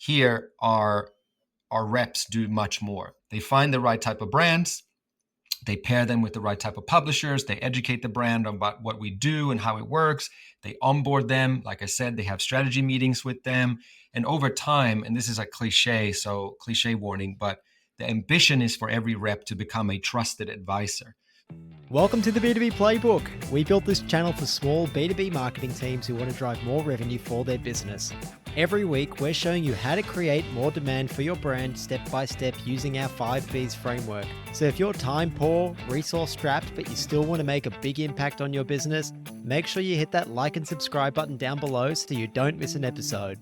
Here, our reps do much more. They find the right type of brands, they pair them with the right type of publishers, they educate the brand about what we do and how it works, they onboard them. Like I said, they have strategy meetings with them. And over time, and this is a cliche, so cliche warning, but the ambition is for every rep to become a trusted advisor. Welcome to the B2B Playbook. We built this channel for small B2B marketing teams who want to drive more revenue for their business. Every week, we're showing you how to create more demand for your brand step by step using our 5Bs framework. So if you're time poor, resource strapped, but you still want to make a big impact on your business, make sure you hit that like and subscribe button down below so you don't miss an episode.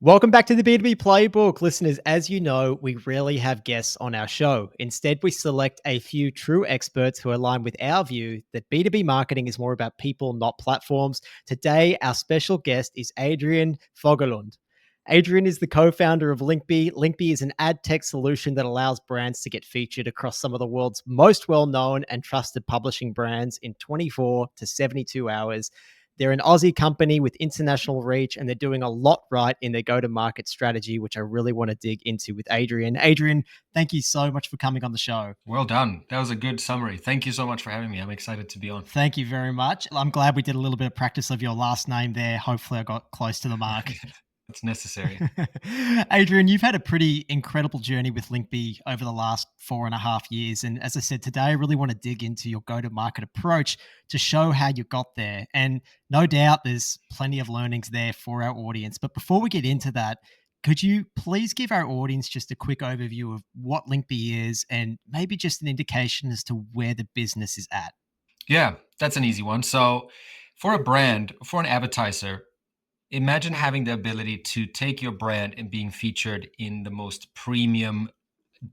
Welcome back to the B2B Playbook. Listeners, as you know, we rarely have guests on our show. Instead, we select a few true experts who align with our view that B2B marketing is more about people, not platforms. Today, our special guest is Adrian Fagerlund. Adrian is the co-founder of Linkby. Linkby is an ad tech solution that allows brands to get featured across some of the world's most well-known and trusted publishing brands in 24 to 72 hours. They're an Aussie company with international reach, and they're doing a lot right in their go-to-market strategy, which I really want to dig into with Adrian. Adrian, thank you so much for coming on the show. Well done. That was a good summary. Thank you so much for having me. I'm excited to be on. Thank you very much. I'm glad we did a little bit of practice of your last name there. Hopefully I got close to the mark. It's necessary. Adrian, you've had a pretty incredible journey with Linkby over the last 4.5 years. And as I said today, I really want to dig into your go-to-market approach to show how you got there. And no doubt there's plenty of learnings there for our audience. But before we get into that, could you please give our audience just a quick overview of what Linkby is and maybe just an indication as to where the business is at? Yeah, that's an easy one. So for a brand, for an advertiser, imagine having the ability to take your brand and being featured in the most premium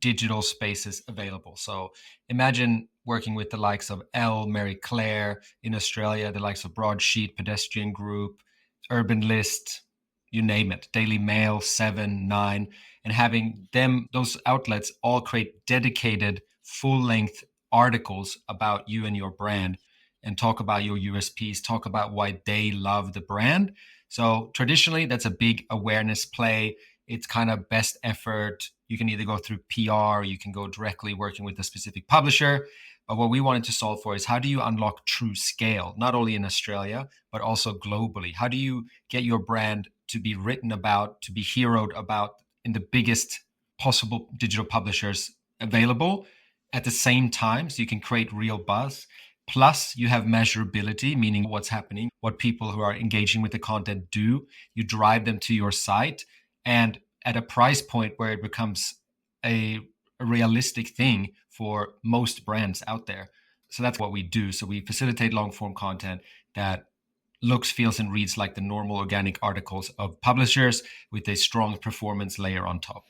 digital spaces available. So imagine working with the likes of Elle, Marie Claire in Australia, the likes of Broadsheet, Pedestrian Group, Urban List, you name it, Daily Mail, 7, 9, and having those outlets all create dedicated full-length articles about you and your brand and talk about your USPs, talk about why they love the brand. So traditionally, that's a big awareness play. It's kind of best effort. You can either go through PR, or you can go directly working with a specific publisher. But what we wanted to solve for is how do you unlock true scale, not only in Australia, but also globally? How do you get your brand to be written about, to be heroed about in the biggest possible digital publishers available at the same time so you can create real buzz? Plus, you have measurability, meaning what's happening, what people who are engaging with the content do. You drive them to your site, and at a price point where it becomes a realistic thing for most brands out there. So that's what we do. So we facilitate long-form content that looks, feels, and reads like the normal organic articles of publishers with a strong performance layer on top.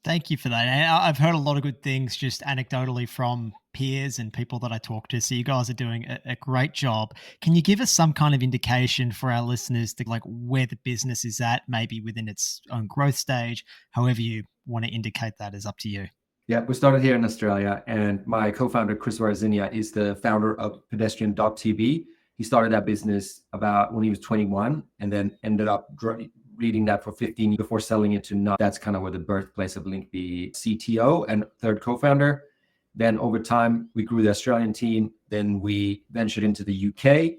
Thank you for that. And I've heard a lot of good things just anecdotally from peers and people that I talk to. So you guys are doing a great job. Can you give us some kind of indication for our listeners to like where the business is at, maybe within its own growth stage? However you want to indicate that is up to you. Yeah, we started here in Australia, and my co-founder, Chris Varzinia, is the founder of Pedestrian.tv. He started that business about when he was 21 and then ended up reading that for 15 years before selling it to Nut. That's kind of where the birthplace of Linkby, CTO and third co-founder. Then over time, we grew the Australian team. Then we ventured into the UK.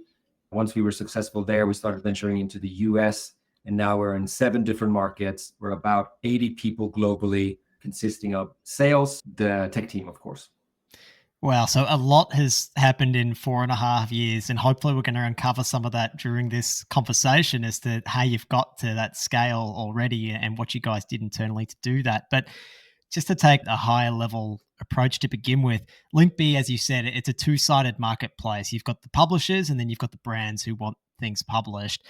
Once we were successful there, we started venturing into the US. And now we're in 7 different markets. We're about 80 people globally, consisting of sales, the tech team, of course. Wow. So a lot has happened in 4.5 years, and hopefully we're going to uncover some of that during this conversation as to how you've got to that scale already and what you guys did internally to do that. But just to take a higher level approach to begin with, Linkby, as you said, it's a two-sided marketplace. You've got the publishers and then you've got the brands who want things published.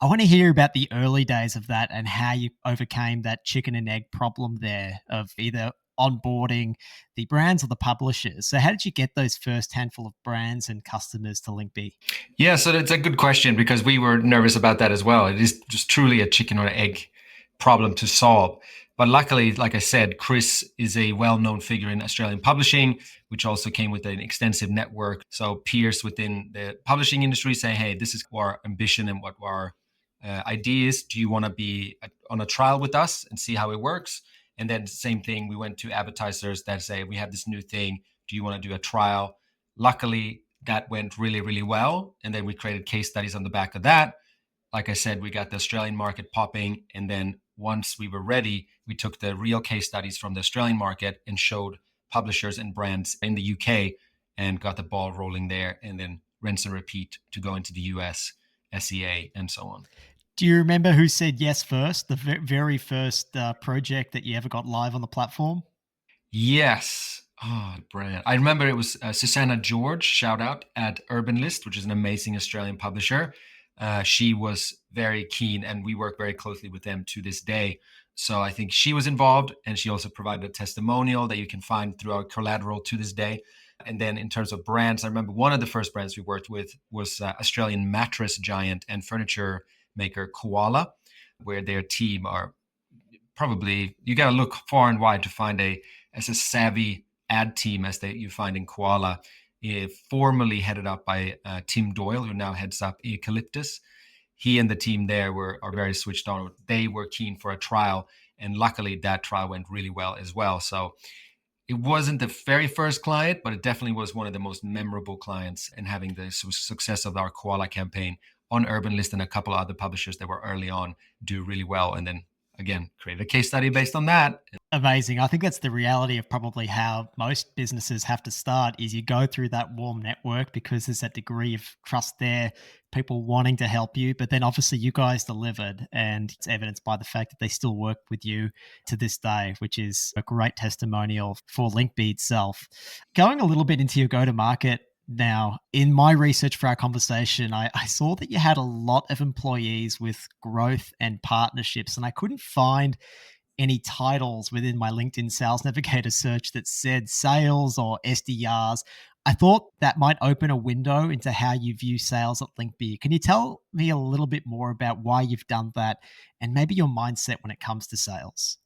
I want to hear about the early days of that and how you overcame that chicken and egg problem there of either onboarding the brands or the publishers. So how did you get those first handful of brands and customers to Linkby? Yeah, so that's a good question because we were nervous about that as well. It is just truly a chicken or egg problem to solve. But luckily, like I said, Chris is a well-known figure in Australian publishing, which also came with an extensive network. So peers within the publishing industry say, hey, this is our ambition and what idea is, do you want to be on a trial with us and see how it works? And then same thing, we went to advertisers that say, we have this new thing. Do you want to do a trial? Luckily, that went really, really well. And then we created case studies on the back of that. Like I said, we got the Australian market popping. And then once we were ready, we took the real case studies from the Australian market and showed publishers and brands in the UK and got the ball rolling there. And then rinse and repeat to go into the US, SEA, and so on. Do you remember who said yes first, the very first project that you ever got live on the platform? Yes. Oh, brilliant. I remember it was Susanna George, shout out, at Urban List, which is an amazing Australian publisher. She was very keen, and we work very closely with them to this day. So I think she was involved, and she also provided a testimonial that you can find through our collateral to this day. And then in terms of brands, I remember one of the first brands we worked with was Australian mattress giant and furniture maker Koala, where their team are probably, you got to look far and wide to find as a savvy ad team as you find in Koala, formerly headed up by Tim Doyle, who now heads up Eucalyptus. He and the team there are very switched on. They were keen for a trial, and luckily that trial went really well as well. So it wasn't the very first client, but it definitely was one of the most memorable clients, and having the success of our Koala campaign on Urban List and a couple of other publishers that were early on do really well. And then again, created a case study based on that. Amazing. I think that's the reality of probably how most businesses have to start, is you go through that warm network because there's that degree of trust there, people wanting to help you. But then obviously you guys delivered, and it's evidenced by the fact that they still work with you to this day, which is a great testimonial for Linkby itself. Going a little bit into your go-to-market now, in my research for our conversation, I saw that you had a lot of employees with growth and partnerships, and I couldn't find any titles within my LinkedIn Sales Navigator search that said sales or SDRs. I thought that might open a window into how you view sales at Linkby. Can you tell me a little bit more about why you've done that and maybe your mindset when it comes to sales?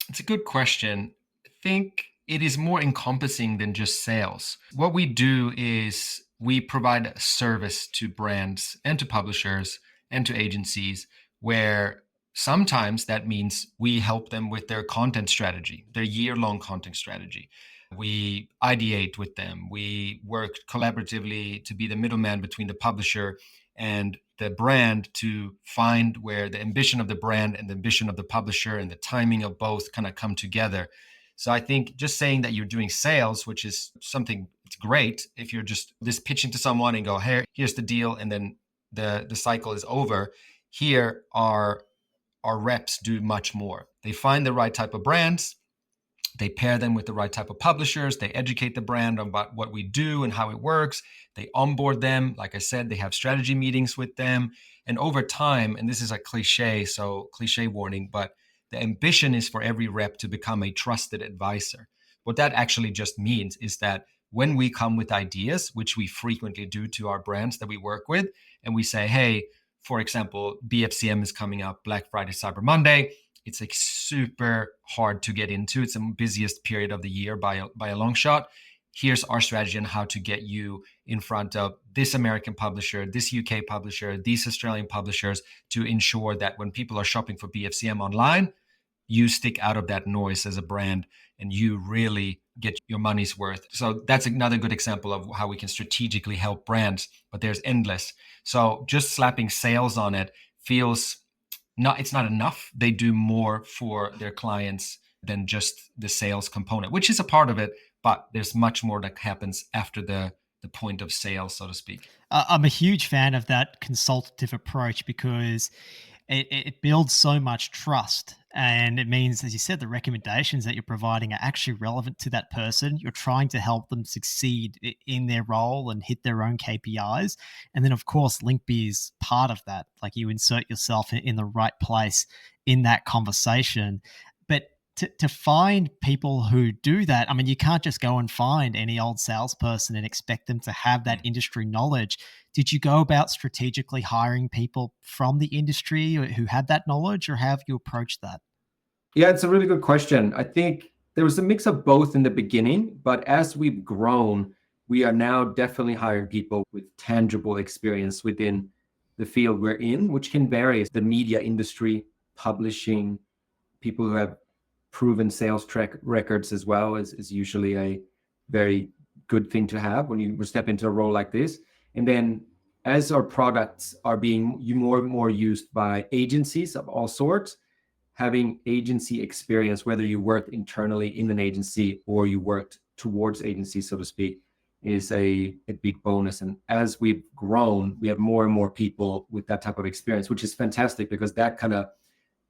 It's a good question. I think it is more encompassing than just sales. What we do is we provide a service to brands and to publishers and to agencies, where sometimes that means we help them with their content strategy, their year-long content strategy. We ideate with them. We work collaboratively to be the middleman between the publisher and the brand to find where the ambition of the brand and the ambition of the publisher and the timing of both kind of come together. So I think just saying that you're doing sales, which is something, it's great if you're just pitching to someone and go, hey, here's the deal, and then the cycle is over. Here our reps do much more. They find the right type of brands. They pair them with the right type of publishers. They educate the brand about what we do and how it works. They onboard them. Like I said, they have strategy meetings with them. And over time, and this is a cliche, so cliche warning, but the ambition is for every rep to become a trusted advisor. What that actually just means is that when we come with ideas, which we frequently do to our brands that we work with, and we say, hey, for example, BFCM is coming up, Black Friday, Cyber Monday. It's like super hard to get into. It's the busiest period of the year by a long shot. Here's our strategy on how to get you in front of this American publisher, this UK publisher, these Australian publishers, to ensure that when people are shopping for BFCM online, you stick out of that noise as a brand and you really get your money's worth. So that's another good example of how we can strategically help brands, but there's endless. So just slapping sales on it feels it's not enough. They do more for their clients than just the sales component, which is a part of it, but there's much more that happens after the point of sale, so to speak. I'm a huge fan of that consultative approach because it builds so much trust. And it means, as you said, the recommendations that you're providing are actually relevant to that person. You're trying to help them succeed in their role and hit their own KPIs. And then, of course, Linkby is part of that. Like, you insert yourself in the right place in that conversation. But to find people who do that, I mean, you can't just go and find any old salesperson and expect them to have that industry knowledge. Did you go about strategically hiring people from the industry who had that knowledge, or have you approached that? Yeah, it's a really good question. I think there was a mix of both in the beginning, but as we've grown, we are now definitely hiring people with tangible experience within the field we're in, which can vary. The media industry, publishing, people who have proven sales track records as well is usually a very good thing to have when you step into a role like this. And then as our products are being more and more used by agencies of all sorts, having agency experience, whether you worked internally in an agency or you worked towards agency, so to speak, is a big bonus. And as we've grown, we have more and more people with that type of experience, which is fantastic because that kind of,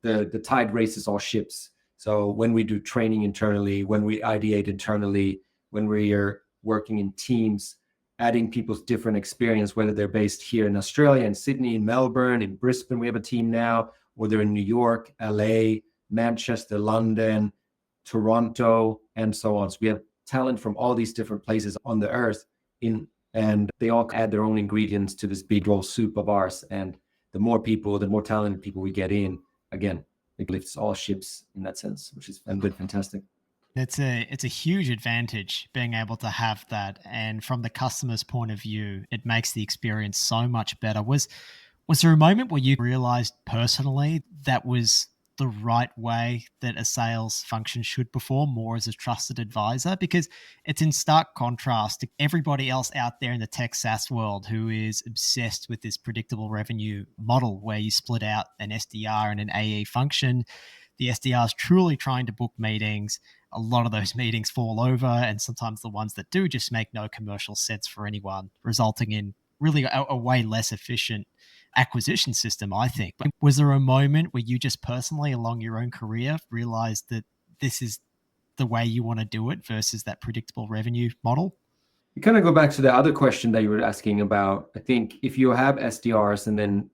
the tide raises all ships. So when we do training internally, when we ideate internally, when we are working in teams, adding people's different experience, whether they're based here in Australia, in Sydney, in Melbourne, in Brisbane, we have a team now, or they're in New York, LA, Manchester, London, Toronto, and so on. So we have talent from all these different places on the earth and they all add their own ingredients to this big roll soup of ours. And the more people, the more talented people we get in, again, it lifts all ships in that sense, which is fantastic. It's a huge advantage being able to have that. And from the customer's point of view, it makes the experience so much better. Was there a moment where you realized personally that was the right way that a sales function should perform more as a trusted advisor? Because it's in stark contrast to everybody else out there in the tech SaaS world who is obsessed with this predictable revenue model where you split out an SDR and an AE function. The SDR is truly trying to book meetings. A lot of those meetings fall over, and sometimes the ones that do just make no commercial sense for anyone, resulting in really a way less efficient acquisition system, I think. But was there a moment where you just personally, along your own career, realized that this is the way you want to do it versus that predictable revenue model? You kind of go back to the other question that you were asking about. I think if you have SDRs and then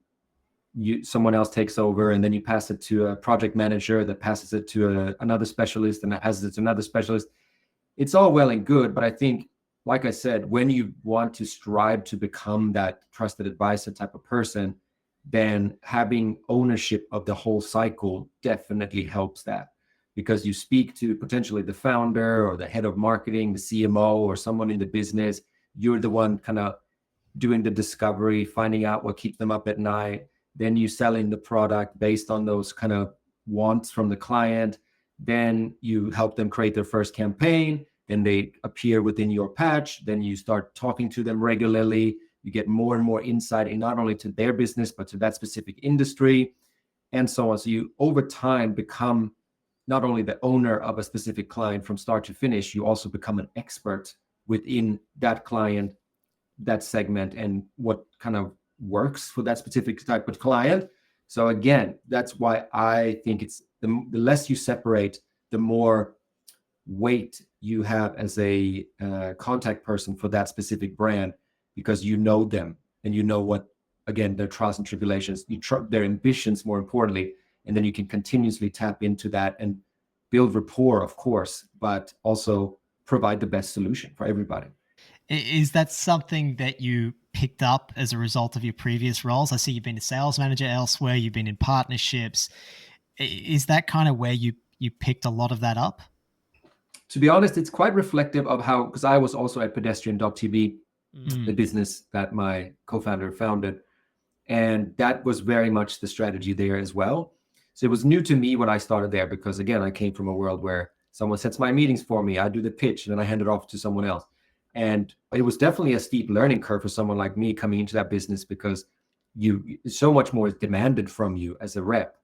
someone else takes over and then you pass it to a project manager that passes it to another specialist and that passes it to another specialist, it's all well and good. But I think, like I said, when you want to strive to become that trusted advisor type of person, then having ownership of the whole cycle definitely helps that, because you speak to potentially the founder or the head of marketing, the CMO, or someone in the business. You're the one kind of doing the discovery, finding out what keeps them up at night. Then you sell in the product based on those kind of wants from the client. Then you help them create their first campaign. Then they appear within your patch. Then you start talking to them regularly. You get more and more insight in not only to their business, but to that specific industry and so on. So you over time become not only the owner of a specific client from start to finish, you also become an expert within that client, that segment, and what kind of works for that specific type of client. So again, that's why I think it's the less you separate, the more weight you have as a contact person for that specific brand, because you know them and you know what, again, their trials and tribulations, their ambitions, more importantly, and then you can continuously tap into that and build rapport, of course, but also provide the best solution for everybody. Is that something that you picked up as a result of your previous roles? I see you've been a sales manager elsewhere, you've been in partnerships. Is that kind of where you picked a lot of that up? To be honest, it's quite reflective of how, because I was also at Pedestrian.tv, the business that my co-founder founded, and that was very much the strategy there as well. So it was new to me when I started there, because again, I came from a world where someone sets my meetings for me, I do the pitch, and then I hand it off to someone else. And it was definitely a steep learning curve for someone like me coming into that business, because so much more is demanded from you as a rep,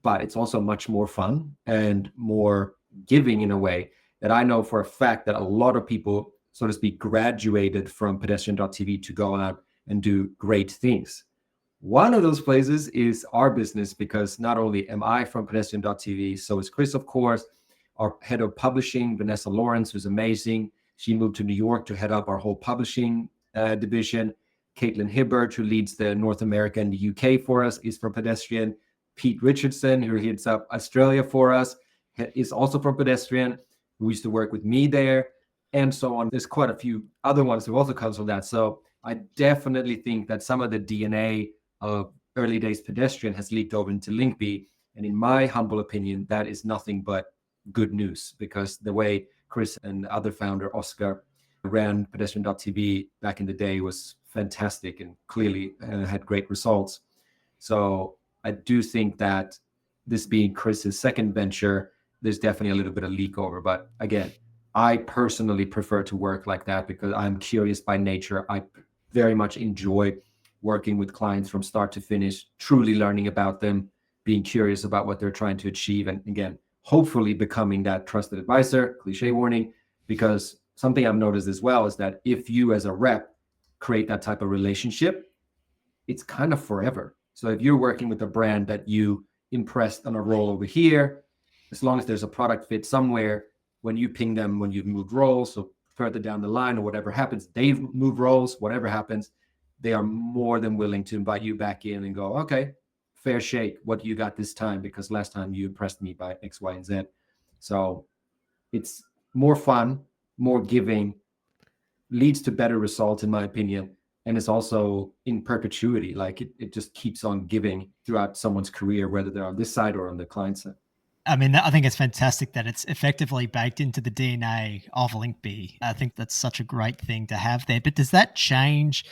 but it's also much more fun and more giving in a way that I know for a fact that a lot of people, so to speak, graduated from Pedestrian.tv to go out and do great things. One of those places is our business, because not only am I from Pedestrian.tv, so is Chris, of course, our head of publishing, Vanessa Lawrence, who's amazing. She moved to New York to head up our whole publishing division. Caitlin Hibbert, who leads the North America and the UK for us, is from Pedestrian. Pete Richardson, who heads up Australia for us, is also from Pedestrian, who used to work with me there, and so on. There's quite a few other ones who also comes from that. So I definitely think that some of the DNA of early days Pedestrian has leaked over into Linkby. And in my humble opinion, that is nothing but good news, because the way Chris and the other founder, Oscar, ran Pedestrian.tv back in the day was fantastic and clearly had great results. So I do think that this being Chris's second venture, there's definitely a little bit of leak over. But again, I personally prefer to work like that because I'm curious by nature. I very much enjoy working with clients from start to finish, truly learning about them, being curious about what they're trying to achieve. And again, hopefully becoming that trusted advisor, cliche warning, because something I've noticed as well is that if you as a rep create that type of relationship, it's kind of forever. So if you're working with a brand that you impressed on a role over here, as long as there's a product fit somewhere, when you ping them, when you've moved roles, so further down the line or whatever happens, they've moved roles, whatever happens, they are more than willing to invite you back in and go, okay, fair shake. What do you got this time? Because last time you impressed me by X, Y, and Z. So it's more fun, more giving, leads to better results, in my opinion. And it's also in perpetuity. Like it just keeps on giving throughout someone's career, whether they're on this side or on the client side. I mean, I think it's fantastic that it's effectively baked into the DNA of Linkby. I think that's such a great thing to have there. But does that change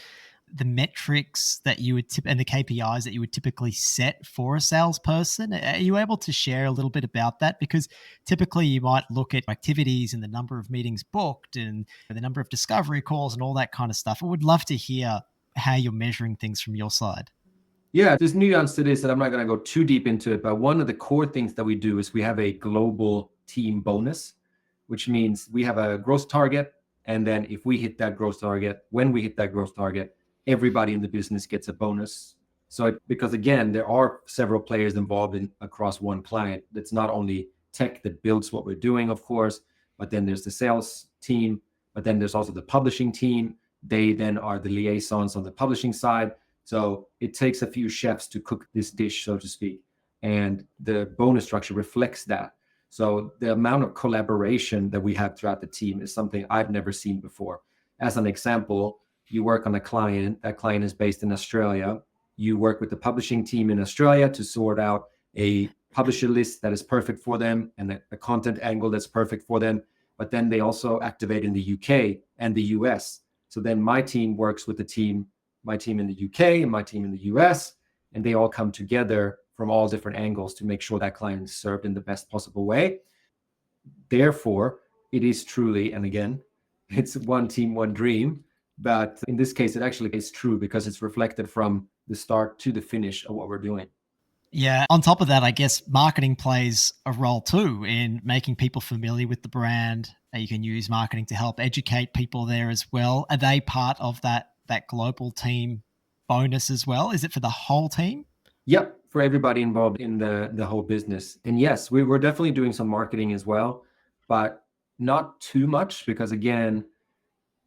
the metrics that you would and the KPIs that you would typically set for a salesperson? Are you able to share a little bit about that? Because typically you might look at activities and the number of meetings booked and the number of discovery calls and all that kind of stuff. I would love to hear how you're measuring things from your side. Yeah, there's nuance to this, and I'm not going to go too deep into it, but one of the core things that we do is we have a global team bonus, which means we have a growth target. And then if we hit that growth target, when we hit that growth target, everybody in the business gets a bonus. So because again, there are several players involved across one client. That's not only tech that builds what we're doing, of course, but then there's the sales team, but then there's also the publishing team. They then are the liaisons on the publishing side. So it takes a few chefs to cook this dish, so to speak. And the bonus structure reflects that. So the amount of collaboration that we have throughout the team is something I've never seen before. As an example, you work on a client, that client is based in Australia. You work with the publishing team in Australia to sort out a publisher list that is perfect for them and a content angle that's perfect for them. But then they also activate in the UK and the US. So then my team works with my team in the UK and my team in the US, and they all come together from all different angles to make sure that client is served in the best possible way. Therefore, it is truly, and again, it's one team, one dream. But in this case, it actually is true because it's reflected from the start to the finish of what we're doing. Yeah. On top of that, I guess marketing plays a role too in making people familiar with the brand. You can use marketing to help educate people there as well. Are they part of that global team bonus as well? Is it for the whole team? Yep, for everybody involved in the whole business. And yes, we're definitely doing some marketing as well, but not too much because again,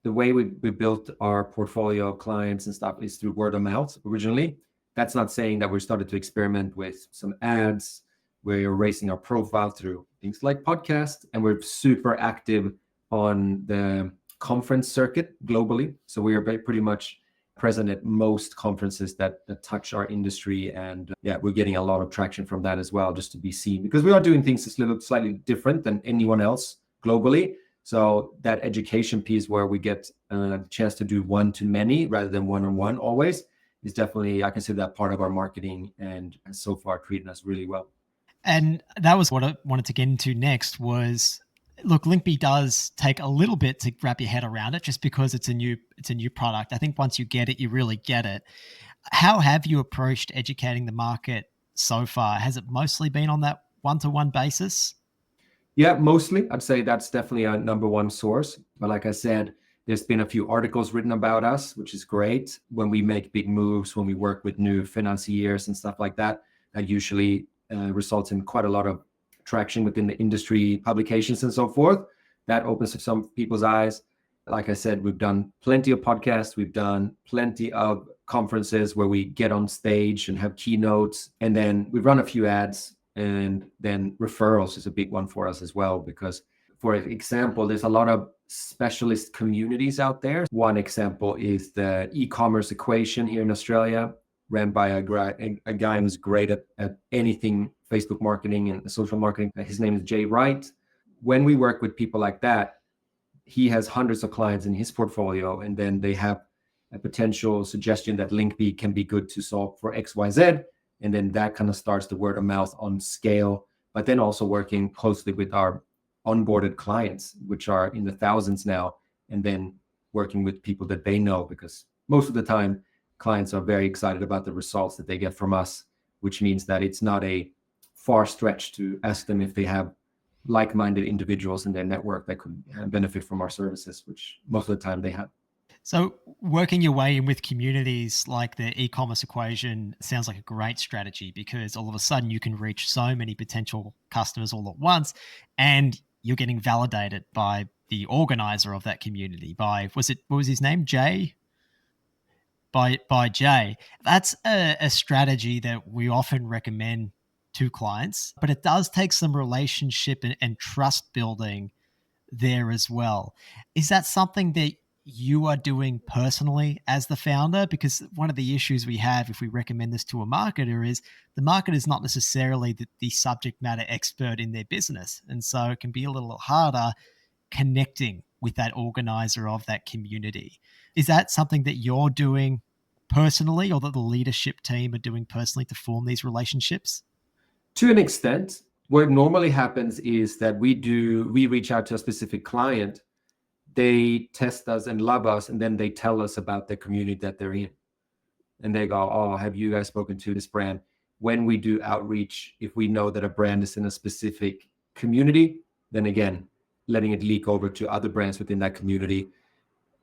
the way we built our portfolio of clients and stuff is through word of mouth originally. That's not saying that we started to experiment with some ads. We're raising our profile through things like podcasts, and we're super active on the conference circuit globally. So we are pretty much present at most conferences that touch our industry. And yeah, we're getting a lot of traction from that as well, just to be seen, because we are doing things that's a little slightly different than anyone else globally. So that education piece where we get a chance to do one-to-many rather than one-on-one always is definitely, I consider that part of our marketing and has so far treated us really well. And that was what I wanted to get into next was, look, Linkby does take a little bit to wrap your head around it just because it's a new product. I think once you get it, you really get it. How have you approached educating the market so far? Has it mostly been on that one-to-one basis? Yeah, mostly. I'd say that's definitely a number one source. But like I said, there's been a few articles written about us, which is great. When we make big moves, when we work with new financiers and stuff like that, that usually results in quite a lot of traction within the industry publications and so forth. That opens some people's eyes. Like I said, we've done plenty of podcasts. We've done plenty of conferences where we get on stage and have keynotes. And then we've run a few ads. And then referrals is a big one for us as well, because for example, there's a lot of specialist communities out there. One example is the ecommerce equation here in Australia, ran by a guy who's great at anything Facebook marketing and social marketing. His name is Jay Wright. When we work with people like that, he has hundreds of clients in his portfolio, and then they have a potential suggestion that Linkby can be good to solve for XYZ. And then that kind of starts the word of mouth on scale, but then also working closely with our onboarded clients, which are in the thousands now, and then working with people that they know, because most of the time clients are very excited about the results that they get from us, which means that it's not a far stretch to ask them if they have like-minded individuals in their network that could benefit from our services, which most of the time they have. So working your way in with communities like the e-commerce equation sounds like a great strategy, because all of a sudden you can reach so many potential customers all at once, and you're getting validated by the organizer of that community, what was his name? Jay? By Jay. That's a strategy that we often recommend to clients, but it does take some relationship and trust building there as well. Is that something that you are doing personally as the founder? Because one of the issues we have if we recommend this to a marketer is the marketer is not necessarily the subject matter expert in their business. And so it can be a little harder connecting with that organizer of that community. Is that something that you're doing personally, or that the leadership team are doing personally to form these relationships? To an extent. What normally happens is that we reach out to a specific client, they test us and love us, and then they tell us about the community that they're in. And they go, oh, have you guys spoken to this brand? When we do outreach, if we know that a brand is in a specific community, then again, letting it leak over to other brands within that community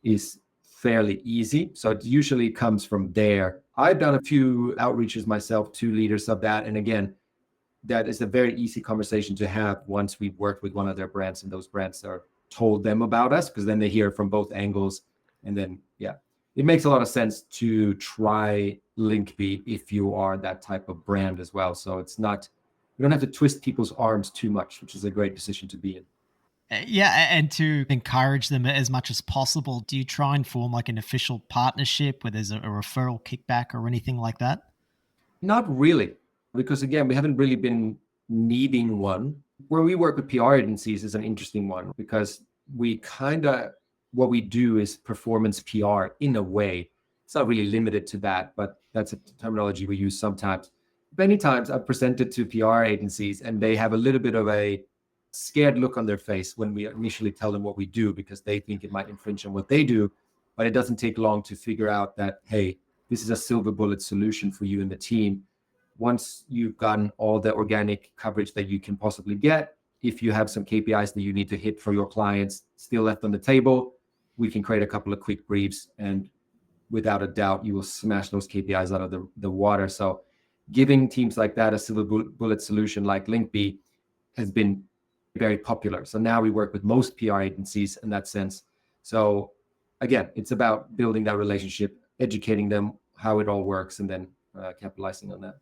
is fairly easy. So it usually comes from there. I've done a few outreaches myself to leaders of that. And again, that is a very easy conversation to have once we've worked with one of their brands and those brands are told them about us, because then they hear from both angles. And then, yeah, it makes a lot of sense to try Linkby if you are that type of brand as well. So it's not, you don't have to twist people's arms too much, which is a great position to be in. Yeah, and to encourage them as much as possible, do you try and form like an official partnership where there's a referral kickback or anything like that? Not really, because again, we haven't really been needing one. Where we work with PR agencies is an interesting one, because what we do is performance PR in a way. It's not really limited to that, but that's a terminology we use sometimes. Many times I've presented to PR agencies and they have a little bit of a scared look on their face when we initially tell them what we do, because they think it might infringe on what they do. But it doesn't take long to figure out that, hey, this is a silver bullet solution for you and the team. Once you've gotten all the organic coverage that you can possibly get, if you have some KPIs that you need to hit for your clients still left on the table, we can create a couple of quick briefs, and without a doubt, you will smash those KPIs out of the water. So giving teams like that a silver bullet solution like Linkby has been very popular. So now we work with most PR agencies in that sense. So again, it's about building that relationship, educating them how it all works, and then capitalizing on that.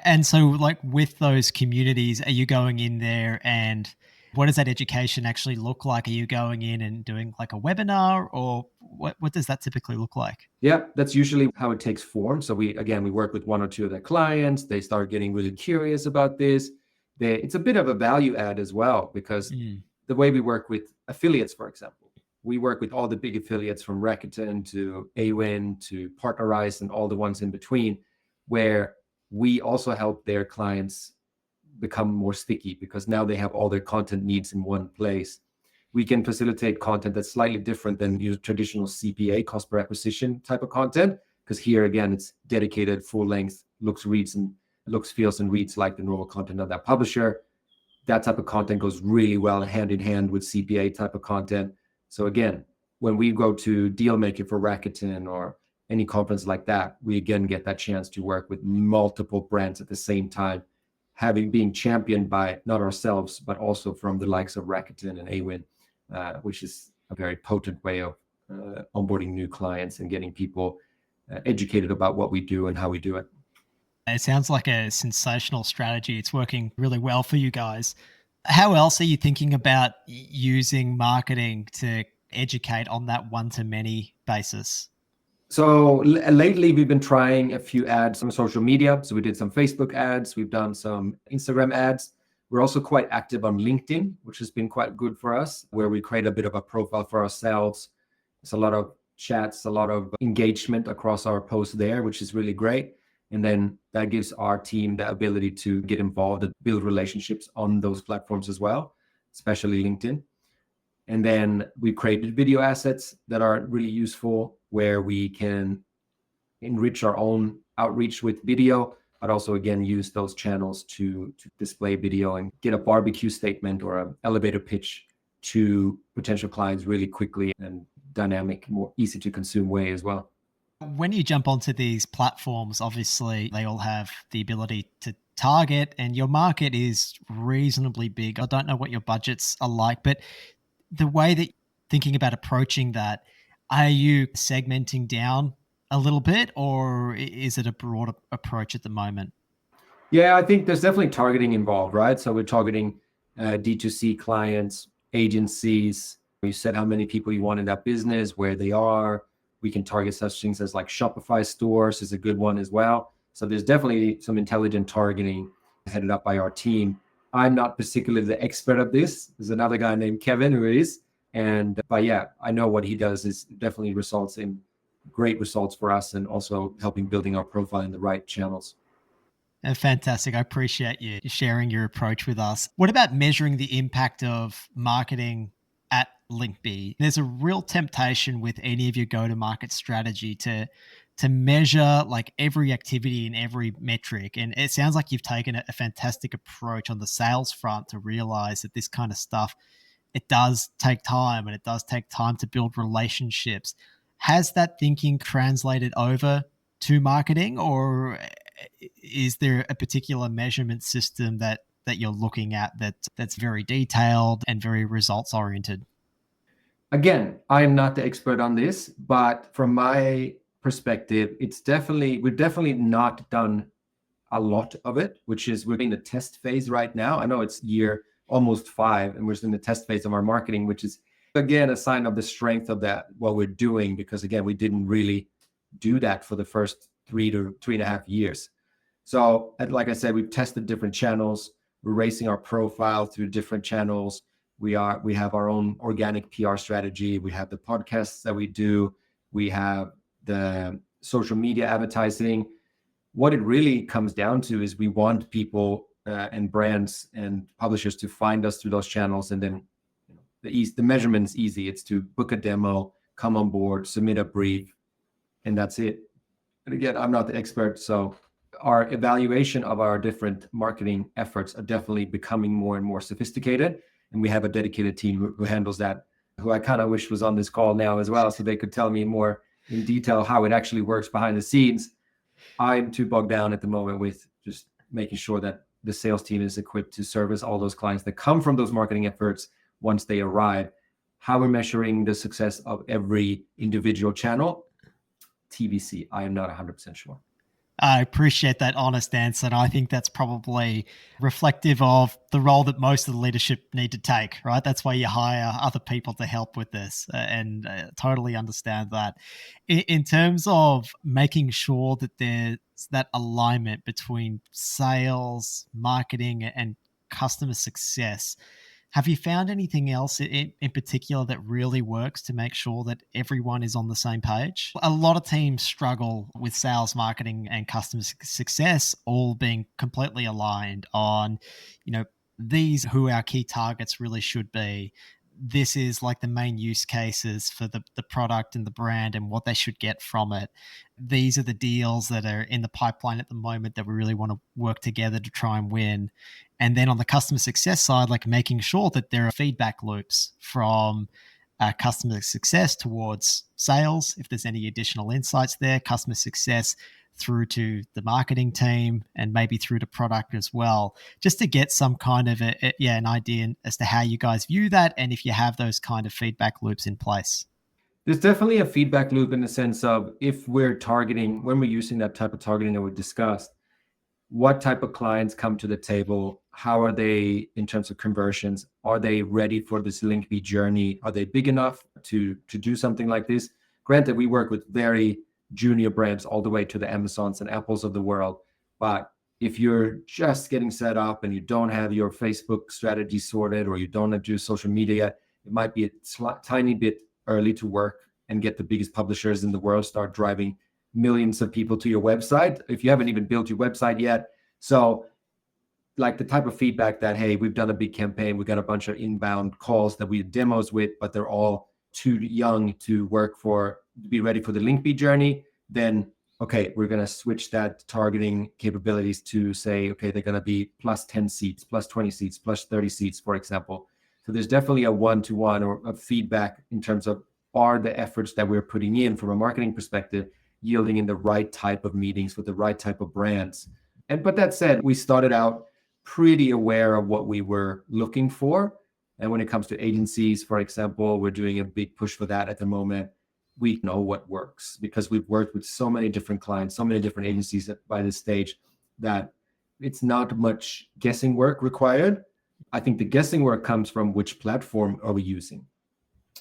And so, like with those communities, are you going in there, and what does that education actually look like? Are you going in and doing like a webinar, or what does that typically look like? Yeah, that's usually how it takes form. So we work with one or two of their clients. They start getting really curious about this. It's a bit of a value add as well, because the way we work with affiliates, for example, we work with all the big affiliates from Rakuten to Awin to Partnerize and all the ones in between, where we also help their clients become more sticky, because now they have all their content needs in one place. We can facilitate content that's slightly different than your traditional CPA, cost per acquisition type of content, because here again, it's dedicated, full length, looks, feels, and reads like the normal content of that publisher. That type of content goes really well hand in hand with CPA type of content. So again, when we go to deal making for Rakuten or any conference like that, we again get that chance to work with multiple brands at the same time, being championed by not ourselves, but also from the likes of Rakuten and Awin, which is a very potent way of onboarding new clients and getting people educated about what we do and how we do it. It sounds like a sensational strategy. It's working really well for you guys. How else are you thinking about using marketing to educate on that one-to-many basis? So lately, we've been trying a few ads on social media. So we did some Facebook ads. We've done some Instagram ads. We're also quite active on LinkedIn, which has been quite good for us, where we create a bit of a profile for ourselves. It's a lot of chats, a lot of engagement across our posts there, which is really great. And then that gives our team the ability to get involved and build relationships on those platforms as well, especially LinkedIn. And then we created video assets that are really useful, where we can enrich our own outreach with video, but also again use those channels to display video and get a barbecue statement or an elevator pitch to potential clients really quickly and dynamic, more easy to consume way as well. When you jump onto these platforms, obviously they all have the ability to target, and your market is reasonably big. I don't know what your budgets are like, but the way that thinking about approaching that, are you segmenting down a little bit, or is it a broad approach at the moment? Yeah, I think there's definitely targeting involved, right? So we're targeting D2C clients, agencies. You said how many people you want in that business, where they are. We can target such things as like Shopify stores is a good one as well. So there's definitely some intelligent targeting headed up by our team. I'm not particularly the expert of this. There's another guy named Kevin who is. But yeah, I know what he does is definitely results in great results for us, and also helping building our profile in the right channels. Fantastic. I appreciate you sharing your approach with us. What about measuring the impact of marketing at Linkby? There's a real temptation with any of your go-to-market strategy to measure like every activity and every metric. And it sounds like you've taken a fantastic approach on the sales front to realize that this kind of stuff, it does take time, and it does take time to build relationships. Has that thinking translated over to marketing, or is there a particular measurement system that you're looking at that's very detailed and very results oriented? Again, I am not the expert on this, but from my perspective, we've definitely not done a lot of it, which is we're in the test phase right now. I know it's year almost 5, and we're in the test phase of our marketing, which is again a sign of the strength of that what we're doing, because again, we didn't really do that for the first 3 to 3.5 years. So like I said, we've tested different channels. We're racing our profile through different channels. We have our own organic PR strategy. We have the podcasts that we do. We have the social media advertising. What it really comes down to is we want people and brands and publishers to find us through those channels, and then the measurement's easy. It's to book a demo, come on board, submit a brief, and that's it. And again, I'm not the expert, so our evaluation of our different marketing efforts are definitely becoming more and more sophisticated. And we have a dedicated team who handles that, who I kind of wish was on this call now as well, so they could tell me more in detail how it actually works behind the scenes. I'm too bogged down at the moment with just making sure that the sales team is equipped to service all those clients that come from those marketing efforts once they arrive. How we're measuring the success of every individual channel, TBC. I am not 100% sure. I appreciate that honest answer. And I think that's probably reflective of the role that most of the leadership need to take, right? That's why you hire other people to help with this, and totally understand that. In terms of making sure that there's that alignment between sales, marketing, and customer success, have you found anything else in particular that really works to make sure that everyone is on the same page? A lot of teams struggle with sales, marketing, and customer success all being completely aligned on, these who our key targets really should be. This is like the main use cases for the product and the brand and what they should get from it. These are the deals that are in the pipeline at the moment that we really want to work together to try and win. And then on the customer success side, like making sure that there are feedback loops from customer success towards sales, if there's any additional insights there, customer success through to the marketing team, and maybe through to product as well, just to get some kind of an idea as to how you guys view that, and if you have those kind of feedback loops in place. There's definitely a feedback loop in the sense of if we're targeting, when we're using that type of targeting that we discussed, what type of clients come to the table? How are they in terms of conversions? Are they ready for this Linkby journey? Are they big enough to do something like this? Granted, we work with very junior brands all the way to the Amazons and Apples of the world, but If you're just getting set up and you don't have your Facebook strategy sorted, or you don't do social media, it might be a tiny bit early to work and get the biggest publishers in the world start driving millions of people to your website if you haven't even built your website yet. So like the type of feedback that, hey, we've done a big campaign, we got a bunch of inbound calls that we had demos with, but they're all too young to be ready for the Linkby journey, then okay, we're going to switch that targeting capabilities to say, okay, they're going to be plus 10 seats, plus 20 seats, plus 30 seats, for example. So there's definitely a one-to-one or a feedback in terms of, are the efforts that we're putting in from a marketing perspective yielding in the right type of meetings with the right type of brands. But that said, we started out pretty aware of what we were looking for. And when it comes to agencies, for example, we're doing a big push for that at the moment. We know what works because we've worked with so many different clients, so many different agencies by this stage, that it's not much guessing work required. I think the guessing work comes from which platform are we using.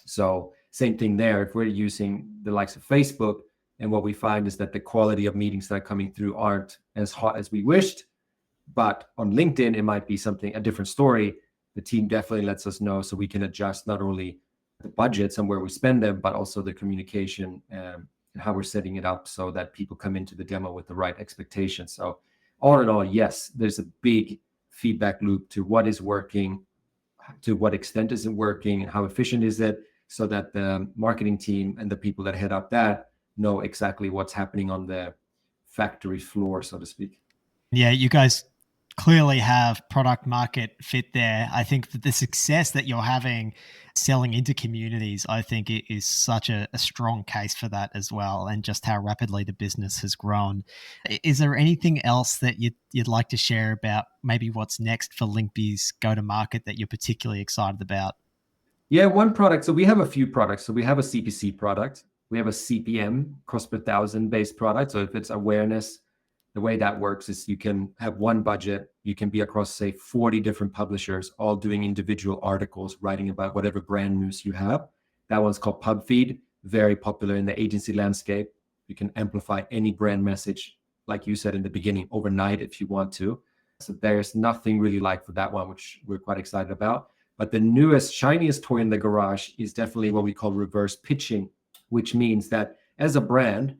So same thing there. If we're using the likes of Facebook, and what we find is that the quality of meetings that are coming through aren't as hot as we wished, but on LinkedIn, it might be a different story. The team definitely lets us know so we can adjust not only the budgets and where we spend them, but also the communication and how we're setting it up so that people come into the demo with the right expectations. So all in all, yes, there's a big feedback loop to what is working, to what extent is it working, and how efficient is it, so that the marketing team and the people that head up that know exactly what's happening on the factory floor, so to speak. Yeah, you guys clearly have product market fit there. I think that the success that you're having selling into communities, I think it is such a strong case for that as well, and just how rapidly the business has grown. Is there anything else that you'd like to share about maybe what's next for Linkby's go-to-market that you're particularly excited about? Yeah, one product. So we have a few products. So we have a CPC product. We have a CPM, cost per thousand based product. So if it's awareness, the way that works is you can have one budget. You can be across, say, 40 different publishers, all doing individual articles, writing about whatever brand news you have. That one's called PubFeed, very popular in the agency landscape. You can amplify any brand message, like you said in the beginning, overnight if you want to. So there's nothing really like for that one, which we're quite excited about. But the newest, shiniest toy in the garage is definitely what we call reverse pitching, which means that as a brand,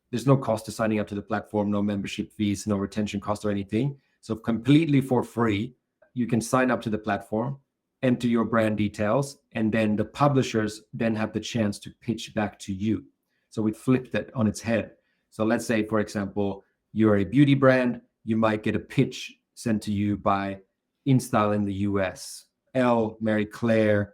there's no cost to signing up to the platform, no membership fees, no retention cost or anything. So completely for free, you can sign up to the platform, enter your brand details, and then the publishers then have the chance to pitch back to you. So we flipped it on its head. So let's say, for example, you're a beauty brand, you might get a pitch sent to you by InStyle in the US, Elle, Mary Claire,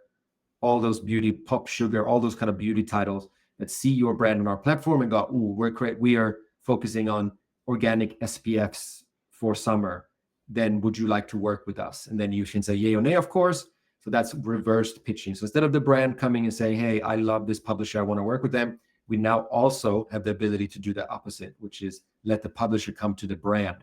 all those beauty, Pop Sugar, all those kind of beauty titles that see your brand on our platform and go, ooh, we are focusing on organic SPFs for summer. Then would you like to work with us? And then you can say yay or nay, of course. So that's reversed pitching. So instead of the brand coming and saying, hey, I love this publisher, I want to work with them, we now also have the ability to do the opposite, which is let the publisher come to the brand.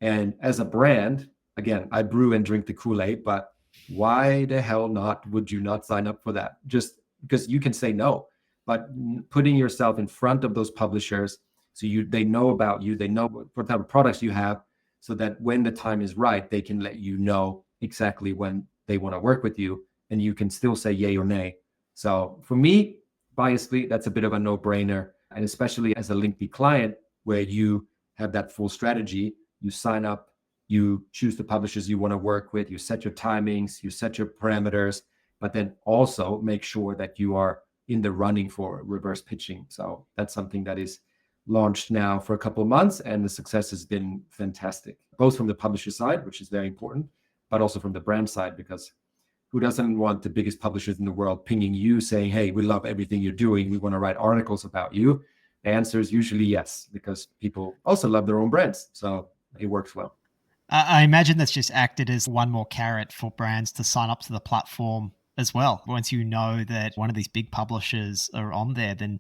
And as a brand, again, I brew and drink the Kool-Aid, but why the hell not would you not sign up for that? Just because you can say no. But putting yourself in front of those publishers, so they know about you, they know what type of products you have, so that when the time is right, they can let you know exactly when they want to work with you, and you can still say yay or nay. So for me, biasly, that's a bit of a no-brainer, and especially as a Linkby client, where you have that full strategy, you sign up, you choose the publishers you want to work with, you set your timings, you set your parameters, but then also make sure that you are in the running for reverse pitching. So that's something that is launched now for a couple of months, and the success has been fantastic, both from the publisher side, which is very important, but also from the brand side, because who doesn't want the biggest publishers in the world pinging you saying, hey, we love everything you're doing, we want to write articles about you? The answer is usually yes, because people also love their own brands. So it works well. I imagine that's just acted as one more carrot for brands to sign up to the platform as well. Once you know that one of these big publishers are on there, then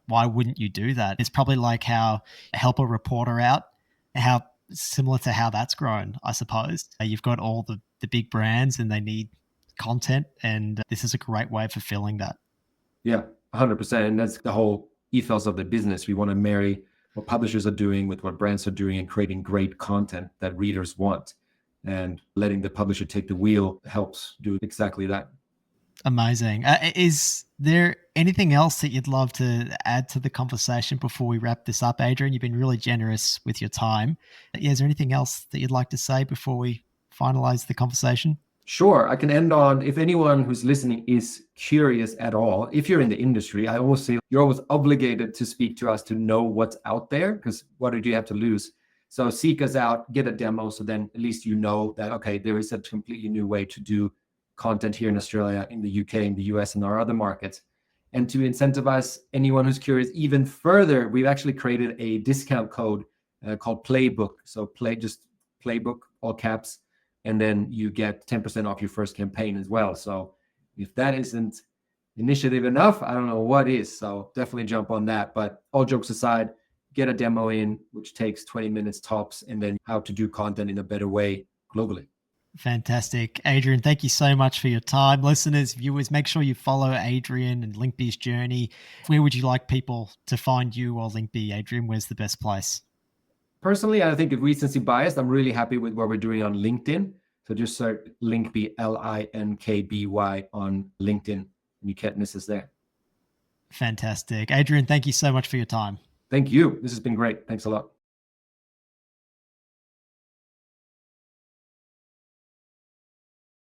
why wouldn't you do that? It's probably like how help a reporter out, how similar to how that's grown, I suppose. You've got all the big brands and they need content, and this is a great way of fulfilling that. Yeah, 100%. And that's the whole ethos of the business. We want to marry what publishers are doing, with what brands are doing, and creating great content that readers want. And letting the publisher take the wheel helps do exactly that. Amazing. Is there anything else that you'd love to add to the conversation before we wrap this up, Adrian? You've been really generous with your time. Yeah, is there anything else that you'd like to say before we finalize the conversation? Sure. I can end on, if anyone who's listening is curious at all, if you're in the industry, I always say you're always obligated to speak to us to know what's out there, because what do you have to lose? So seek us out, get a demo, so then at least you know that, okay, there is a completely new way to do content here in Australia, in the UK, in the US, and our other markets. And to incentivize anyone who's curious even further, we've actually created a discount code called Playbook. So Playbook, all caps, and then you get 10% off your first campaign as well. So if that isn't initiative enough, I don't know what is. So definitely jump on that. But all jokes aside, get a demo in, which takes 20 minutes tops, and then how to do content in a better way globally. Fantastic. Adrian, thank you so much for your time. Listeners, viewers, make sure you follow Adrian and Linkby's journey. Where would you like people to find you or Linkby, Adrian? Where's the best place? Personally, I think if recency biased, I'm really happy with what we're doing on LinkedIn. So just search Linkby, Linkby on LinkedIn, and you can't miss us there. Fantastic. Adrian, thank you so much for your time. Thank you. This has been great. Thanks a lot.